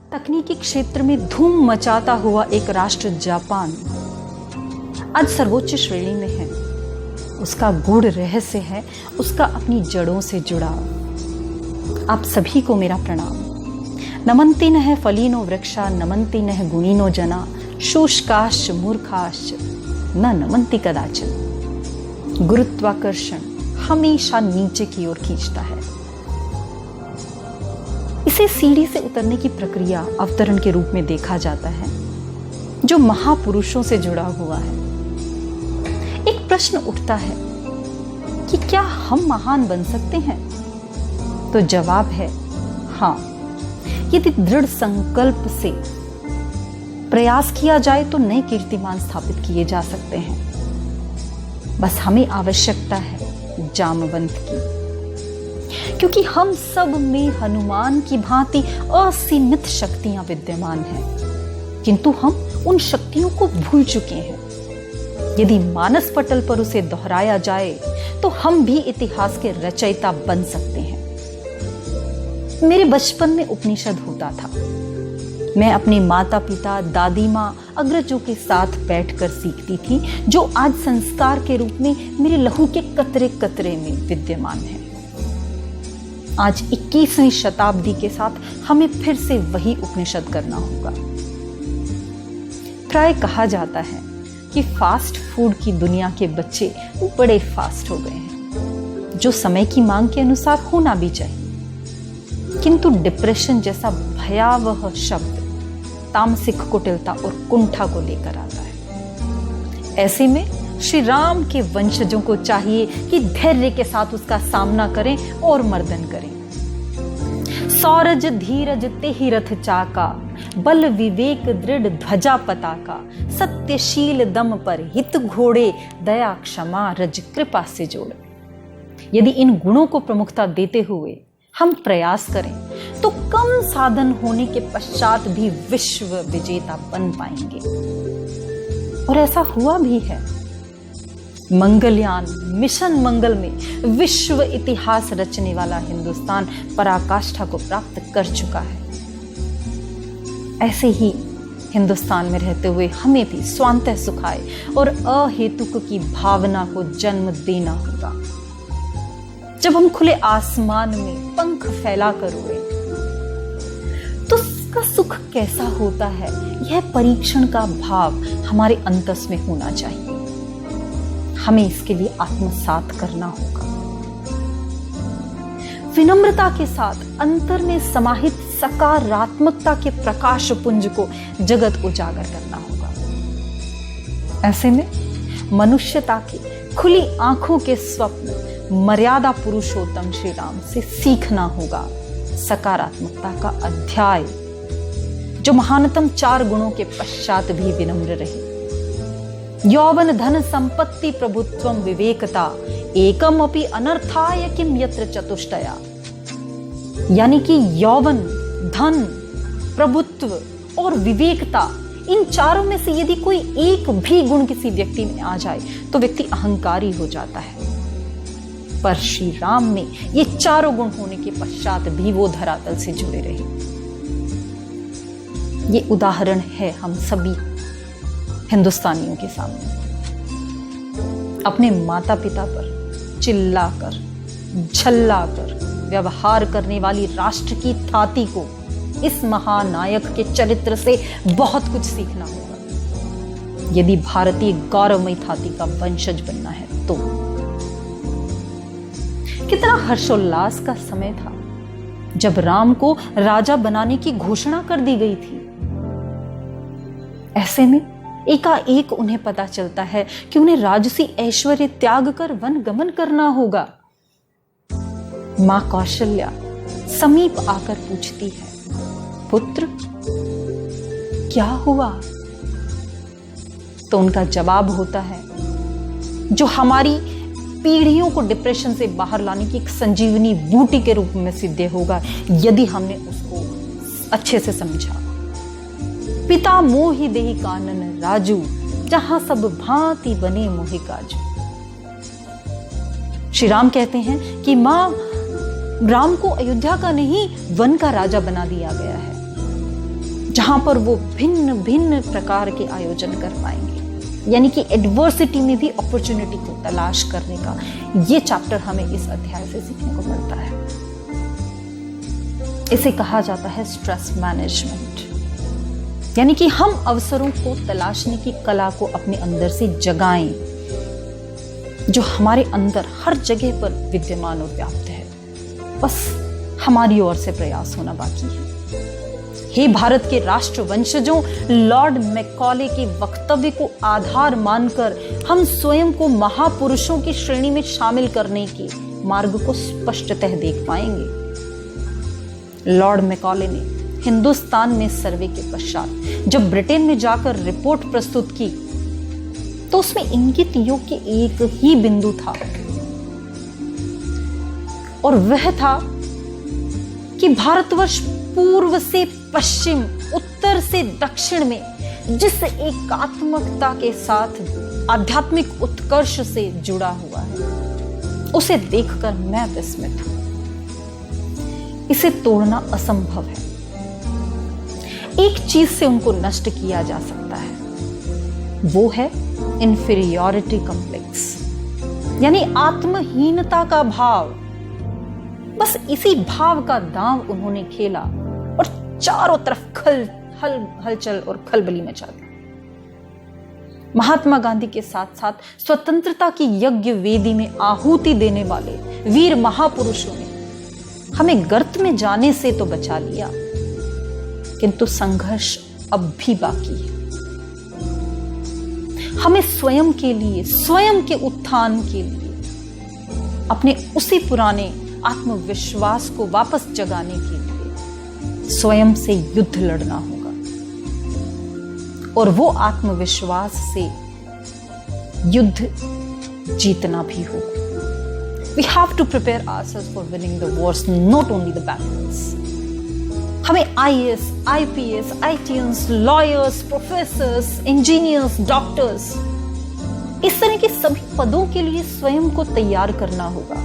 तकनीकी क्षेत्र में धूम मचाता हुआ एक राष्ट्र जापान आज सर्वोच्च श्रेणी में है। उसका गूढ़ रहस्य है उसका अपनी जड़ों से जुड़ाव। आप सभी को मेरा प्रणाम। नमन्ति नः फलिनो वृक्षा नमन्ति नः गुणिनो जना शुष्काश्च मूर्खाश्च न नमन्ति कदाचन। गुरुत्वाकर्षण हमेशा नीचे की ओर खींचता है। इसे सीढ़ी से उतरने की प्रक्रिया अवतरण के रूप में देखा जाता है जो महापुरुषों से जुड़ा हुआ है। एक प्रश्न उठता है कि क्या हम महान बन सकते हैं? तो जवाब है हाँ, यदि दृढ़ संकल्प से प्रयास किया जाए तो नए कीर्तिमान स्थापित किए जा सकते हैं। बस हमें आवश्यकता है जामवंत की, क्योंकि हम सब में हनुमान की भांति असीमित शक्तियां विद्यमान हैं, किंतु हम उन शक्तियों को भूल चुके हैं। यदि मानस पटल पर उसे दोहराया जाए तो हम भी इतिहास के रचयिता बन सकते हैं। मेरे बचपन में उपनिषद होता था। मैं अपने माता पिता, दादी माँ, अग्रजों के साथ बैठकर सीखती थी, जो आज संस्कार के रूप में मेरे लहू के कतरे कतरे में विद्यमान है। आज 21वीं शताब्दी के साथ हमें फिर से वही उपनिषद करना होगा। प्राय कहा जाता है कि फास्ट फूड की दुनिया के बच्चे बड़े फास्ट हो गए हैं, जो समय की मांग के अनुसार होना भी चाहिए। किंतु डिप्रेशन जैसा भयावह शब्द तामसिक कुटिलता और कुंठा को लेकर आता है। ऐसे में श्री राम के वंशजों को चाहिए कि धैर्य के साथ उसका सामना करें और मर्दन करें। सौरज धीरज तेहि रथ चाका, बल विवेक दृढ़ ध्वजा पताका, सत्यशील दम पर हित घोड़े, दया क्षमा रज कृपा से जोड़। यदि इन गुणों को प्रमुखता देते हुए हम प्रयास करें तो कम साधन होने के पश्चात भी विश्व विजेता बन पाएंगे। और ऐसा हुआ भी है। मंगलयान मिशन मंगल में विश्व इतिहास रचने वाला हिंदुस्तान पराकाष्ठा को प्राप्त कर चुका है। ऐसे ही हिंदुस्तान में रहते हुए हमें भी स्वांतः सुखाए और अहेतुक की भावना को जन्म देना होगा। जब हम खुले आसमान में पंख फैला कर उड़े तो उसका सुख कैसा होता है, यह परीक्षण का भाव हमारे अंतस में होना चाहिए। हमें इसके लिए आत्मसात करना होगा। विनम्रता के साथ अंतर में समाहित सकारात्मकता के प्रकाश पुंज को जगत उजागर करना होगा। ऐसे में मनुष्यता की खुली आंखों के स्वप्न मर्यादा पुरुषोत्तम श्री राम से सीखना होगा सकारात्मकता का अध्याय, जो महानतम 4 गुणों के पश्चात भी विनम्र रहे। यौवन धन संपत्ति प्रभुत्वम विवेकता, एकम अपि अनर्थाय किम यत्र चतुष्टया। यानी कि यौवन, धन, प्रभुत्व और विवेकता, इन चारों में से यदि कोई एक भी गुण किसी व्यक्ति में आ जाए तो व्यक्ति अहंकारी हो जाता है। पर श्री राम में ये चारों गुण होने के पश्चात भी वो धरातल से जुड़े रहे। ये उदाहरण है हम सभी हिंदुस्तानियों के सामने। अपने माता पिता पर चिल्लाकर, झल्लाकर व्यवहार करने वाली राष्ट्र की थाती को इस महानायक के चरित्र से बहुत कुछ सीखना होगा, यदि भारतीय गौरवमयी थाती का वंशज बनना है तो। कितना हर्षोल्लास का समय था जब राम को राजा बनाने की घोषणा कर दी गई थी। ऐसे में एकाएक उन्हें पता चलता है कि उन्हें राजसी ऐश्वर्य त्याग कर वन गमन करना होगा। मां कौशल्या समीप आकर पूछती है, पुत्र क्या हुआ? तो उनका जवाब होता है जो हमारी पीढ़ियों को डिप्रेशन से बाहर लाने की एक संजीवनी बूटी के रूप में सिद्ध होगा, यदि हमने उसको अच्छे से समझा। पिता मोहि देहि कानन राजू, जहां सब भांति बने मोहि काजू। श्री राम कहते हैं कि मां राम को अयोध्या का नहीं वन का राजा बना दिया गया है। जहां पर वो भिन्न भिन्न प्रकार के आयोजन कर पाएंगे। यानी कि एडवर्सिटी में भी अपॉर्चुनिटी को तलाश करने का ये चैप्टर हमें इस अध्याय से सीखने को मिलता है। इसे कहा जाता है स्ट्रेस मैनेजमेंट। यानी कि हम अवसरों को तलाशने की कला को अपने अंदर से जगाएं, जो हमारे अंदर हर जगह पर विद्यमान और व्याप्त है। बस हमारी ओर से प्रयास होना बाकी है। हे भारत के राष्ट्रवंशजों, लॉर्ड मैकॉले के वक्तव्य को आधार मानकर हम स्वयं को महापुरुषों की श्रेणी में शामिल करने के मार्ग को स्पष्टतः देख पाएंगे। लॉर्ड मैकॉले ने हिंदुस्तान में सर्वे के पश्चात जब ब्रिटेन में जाकर रिपोर्ट प्रस्तुत की तो उसमें इंगित योग्य एक ही बिंदु था, और वह था कि भारतवर्ष पूर्व से पश्चिम, उत्तर से दक्षिण में जिस एकात्मकता के साथ आध्यात्मिक उत्कर्ष से जुड़ा हुआ है, उसे देखकर मैं विस्मित हूं। इसे तोड़ना असंभव है। एक चीज से उनको नष्ट किया जा सकता है, वो है इंफीरियॉरिटी कॉम्प्लेक्स, यानी आत्महीनता का भाव। बस इसी भाव का दांव उन्होंने खेला और चारों तरफ हलचल और खलबली मचा दी। महात्मा गांधी के साथ साथ स्वतंत्रता की यज्ञ वेदी में आहुति देने वाले वीर महापुरुषों ने हमें गर्त में जाने से तो बचा लिया, किंतु संघर्ष अब भी बाकी है। हमें स्वयं के लिए, स्वयं के उत्थान के लिए अपने उसी पुराने आत्मविश्वास को वापस जगाने के लिए स्वयं से युद्ध लड़ना होगा, और वो आत्मविश्वास से युद्ध जीतना भी होगा। We have to prepare ourselves for winning the wars, not only the battles. हमें IAS, IPS, ITNs, lawyers, professors, engineers, doctors, इस तरह के सभी पदों के लिए स्वयं को तैयार करना होगा।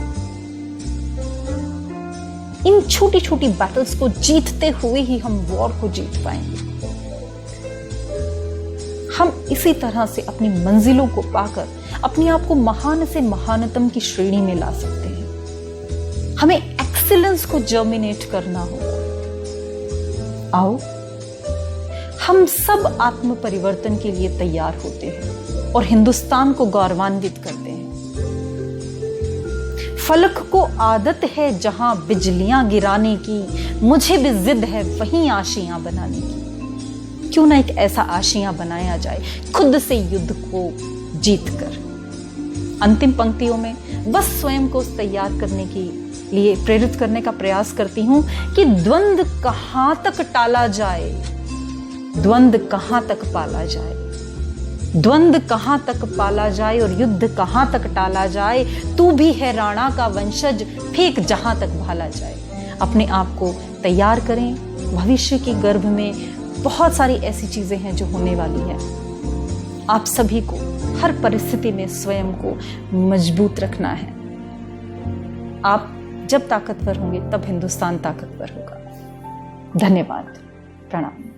इन छोटी छोटी बैटल्स को जीतते हुए ही हम वॉर को जीत पाएंगे। हम इसी तरह से अपनी मंजिलों को पाकर अपने आप को महान से महानतम की श्रेणी में ला सकते हैं। हमें एक्सीलेंस को जर्मिनेट करना होगा। आओ हम सब आत्म परिवर्तन के लिए तैयार होते हैं और हिंदुस्तान को गौरवान्वित करते हैं। फलक को आदत है जहां बिजलियां गिराने की, मुझे भी जिद है वहीं आशियां बनाने की। क्यों ना एक ऐसा आशियां बनाया जाए खुद से युद्ध को जीतकर। अंतिम पंक्तियों में बस स्वयं को तैयार करने के लिए प्रेरित करने का प्रयास करती हूं कि द्वंद्व कहां तक टाला जाए, द्वंद्व कहां तक पाला जाए, द्वंद्व कहां तक पाला जाए और युद्ध कहां तक टाला जाए। तू भी है राणा का वंशज, फेंक जहां तक भाला जाए। अपने आप को तैयार करें। भविष्य के गर्भ में बहुत सारी ऐसी चीजें हैं जो होने वाली है। आप सभी को हर परिस्थिति में स्वयं को मजबूत रखना है। आप जब ताकतवर होंगे तब हिंदुस्तान ताकतवर होगा। धन्यवाद। प्रणाम।